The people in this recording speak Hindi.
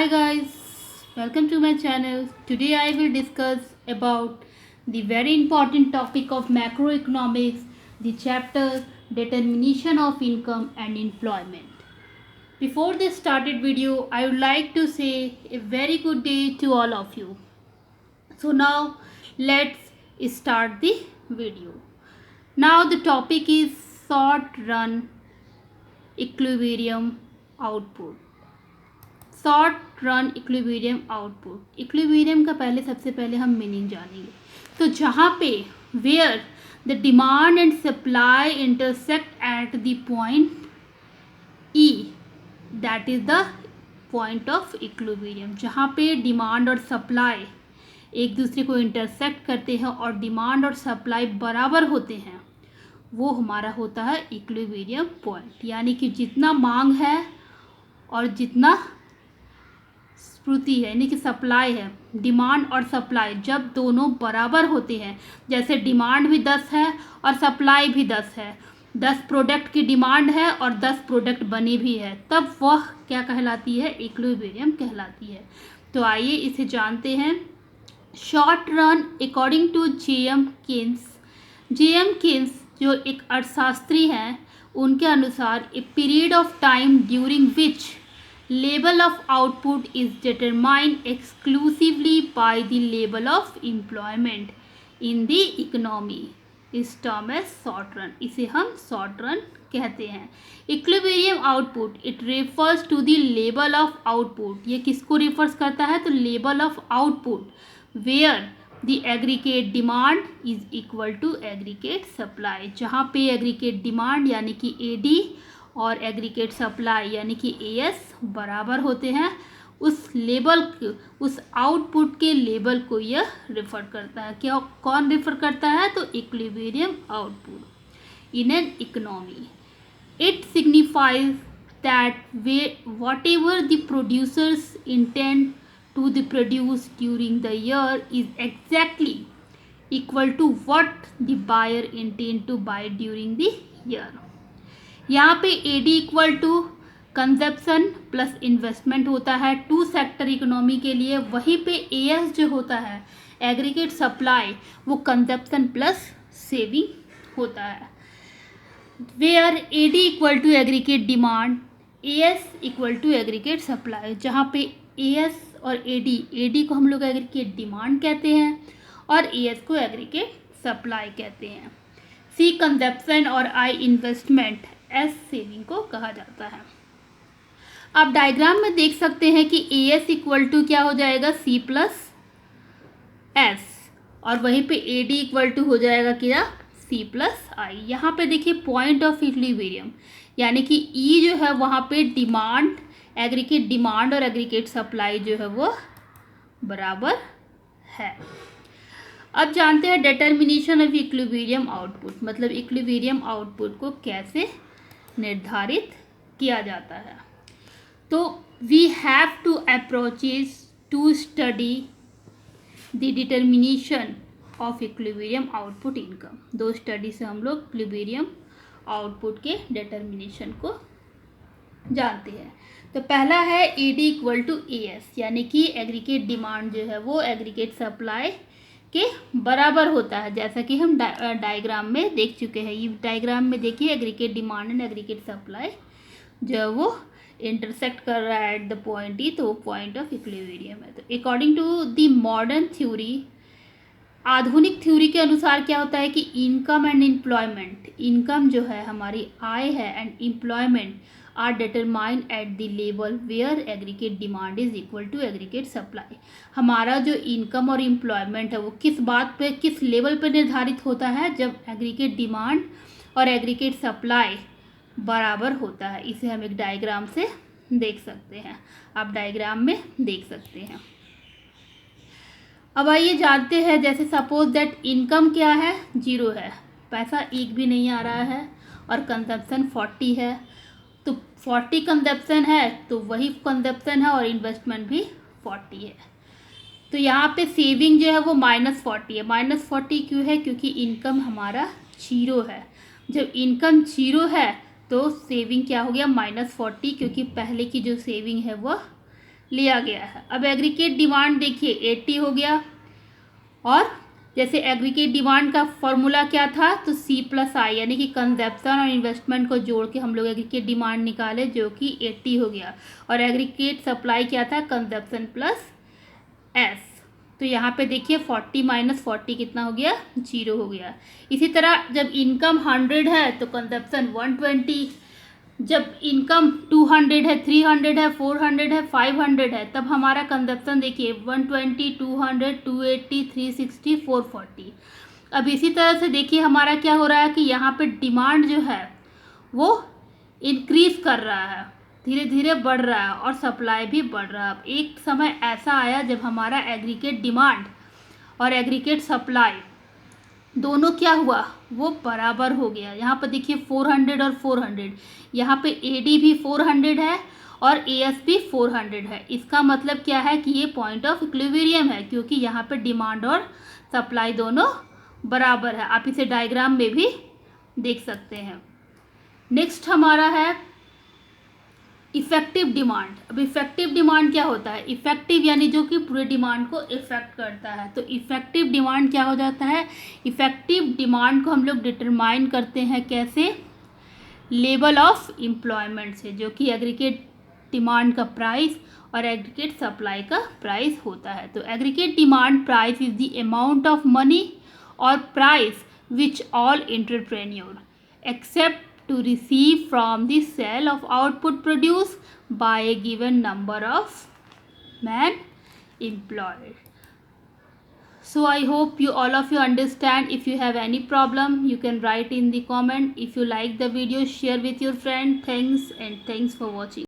Hi guys, welcome to my channel. Today I will discuss about the very important topic of macroeconomics, the chapter determination of income and employment. Before this started video, I would like to say a very good day to all of you. So now let's start the video. Now the topic is short run equilibrium output. Short run equilibrium output. Equilibrium का सबसे पहले हम मीनिंग जानेंगे. तो जहाँ पे where the demand and supply intersect at the point E, that is the point of equilibrium. जहाँ पे डिमांड और सप्लाई एक दूसरे को इंटरसेक्ट करते हैं और डिमांड और सप्लाई बराबर होते हैं, वो हमारा होता है इक्विलिब्रियम पॉइंट. यानी कि जितना मांग है और जितना स्फूर्ति है, यानी कि सप्लाई है, डिमांड और सप्लाई जब दोनों बराबर होते हैं, जैसे डिमांड भी 10 है और सप्लाई भी 10 है, 10 प्रोडक्ट की डिमांड है और 10 प्रोडक्ट बनी भी है, तब वह क्या कहलाती है? इक्विलिब्रियम कहलाती है. तो आइए इसे जानते हैं. Short run according to J M. Keynes जो एक अर्थशास्त्री हैं, उनके अनुसार a period of time during which level of output is determined exclusively by the level of employment in the economy is termed as short run. इसे हम short run कहते हैं. Equilibrium output it refers to the level of output. ये किसको refers करता है? तो level of output where the aggregate demand is equal to aggregate supply. जहाँ पे aggregate demand यानी कि AD और एग्रीगेट सप्लाई यानी कि एएस बराबर होते हैं, उस लेवल उस आउटपुट के लेवल को यह रेफर करता है. क्या कौन रेफर करता है? तो equilibrium output in an economy. It signifies that way whatever the producers intend to the produce during the year is exactly equal to what the buyer intend to buy during the year. यहाँ पे AD equal to consumption plus investment होता है टू सेक्टर इकोनॉमी के लिए. वहीं पे एएस जो होता है एग्रीगेट सप्लाई, वो कंजप्शन प्लस सेविंग होता है. Where AD equal to aggregate demand, AS equal to aggregate supply. जहाँ पे एएस और एडी को हम लोग एग्रीगेट डिमांड कहते हैं और एएस को एग्रीगेट सप्लाई कहते हैं. सी कंजप्शन और आई इन्वेस्टमेंट एस सेविंग को कहा जाता है. आप डायग्राम में देख सकते हैं कि ए एस इक्वल टू क्या हो जाएगा? सी प्लस एस, और वहीं पे ए डी इक्वल टू हो जाएगा क्या? सी प्लस आई. यहाँ पे देखिए पॉइंट ऑफ इक्विलिब्रियम, यानी कि ई जो है वहाँ पे डिमांड, एग्रीगेट डिमांड और एग्रीगेट सप्लाई जो है वो बराबर है. अब जानते हैं डिटर्मिनेशन ऑफ इक्विलिब्रियम आउटपुट, मतलब इक्विलिब्रियम आउटपुट को कैसे निर्धारित किया जाता है. तो we have two approaches to study the determination of equilibrium output income. दो स्टडी से हम लोग इक्विलिब्रियम आउटपुट के डिटर्मिनेशन को जानते हैं. तो पहला है A D equal to A S, यानी कि एग्रीगेट डिमांड जो है वो एग्रीगेट सप्लाई के बराबर होता है, जैसा कि हम डायग्राम में देख चुके हैं. ये डायग्राम में देखिए aggregate demand and aggregate supply जो वो इंटरसेक्ट कर रहा है एट द पॉइंट ई, तो वो पॉइंट ऑफ इक्विलिब्रियम है. तो according to the modern theory, आधुनिक थ्योरी के अनुसार क्या होता है कि इनकम एंड एम्प्लॉयमेंट, इनकम जो है हमारी आय है and employment are determined at the level where aggregate demand is equal to aggregate supply. हमारा जो इनकम और एम्प्लॉयमेंट है वो किस बात पे, किस लेवल पे निर्धारित होता है? जब एग्रीगेट डिमांड और एग्रीगेट सप्लाई बराबर होता है. इसे हम एक डायग्राम से देख सकते हैं, आप डायग्राम में देख सकते हैं. अब आइए जानते हैं, जैसे सपोज दैट इनकम क्या है? 0 है, पैसा एक भी नहीं आ रहा है, और कंजप्शन 40 है. तो 40 कंजप्शन है तो वही कंजप्शन है और इन्वेस्टमेंट भी 40 है. तो यहाँ पे सेविंग जो है वो -40 है. -40 क्यों है? क्योंकि इनकम हमारा 0 है. जब इनकम 0 है तो सेविंग क्या हो गया? -40, क्योंकि पहले की जो सेविंग है वो लिया गया है। अब एग्रीगेट डिमांड देखिए 80 हो गया, और जैसे एग्रीगेट डिमांड का फॉर्मूला क्या था, तो C+I यानी कि कंजप्शन और इन्वेस्टमेंट को जोड़ के हम लोग एग्रीगेट डिमांड निकाले जो कि 80 हो गया, और एग्रीगेट सप्लाई क्या था, कंजप्शन प्लस S। तो यहाँ पे देखिए 40 माइनस 40 कितना हो गया, 0 हो गया। इसी तरह जब इनकम 100 है तो कंजप्शन 120, जब इनकम 200 है, 300 है, 400 है, 500 है, तब हमारा कंजप्शन देखिए 120, 200, 280, 360, 440। अब इसी तरह से देखिए हमारा क्या हो रहा है कि यहाँ पे डिमांड जो है वो इंक्रीज कर रहा है, धीरे धीरे बढ़ रहा है, और सप्लाई भी बढ़ रहा है। एक समय ऐसा आया जब हमारा एग्रीगेट डिमांड और एग्रीगेट सप्लाई दोनों क्या हुआ, वो बराबर हो गया। यहाँ पर देखिए 400 और 400, यहाँ पे AD भी 400 है और AS भी 400 है। इसका मतलब क्या है कि ये पॉइंट ऑफ इक्विलिब्रियम है, क्योंकि यहाँ पे डिमांड और सप्लाई दोनों बराबर है। आप इसे डायग्राम में भी देख सकते हैं। नेक्स्ट हमारा है इफेक्टिव डिमांड। अब इफेक्टिव डिमांड क्या होता है, इफेक्टिव यानी जो कि पूरे डिमांड को इफेक्ट करता है। तो इफेक्टिव डिमांड क्या हो जाता है, इफेक्टिव डिमांड को हम लोग डिटरमाइन करते हैं कैसे, लेवल ऑफ एम्प्लॉयमेंट से, जो कि एग्रीगेट डिमांड का प्राइस और एग्रीगेट सप्लाई का प्राइस होता है। तो aggregate demand price is the amount of money और price which all entrepreneur expect to receive from the sale of output produced by a given number of man employed. So I hope you all of you understand. If you have any problem, you can write in the comment. If you like the video, share with your friend. Thanks, and thanks for watching.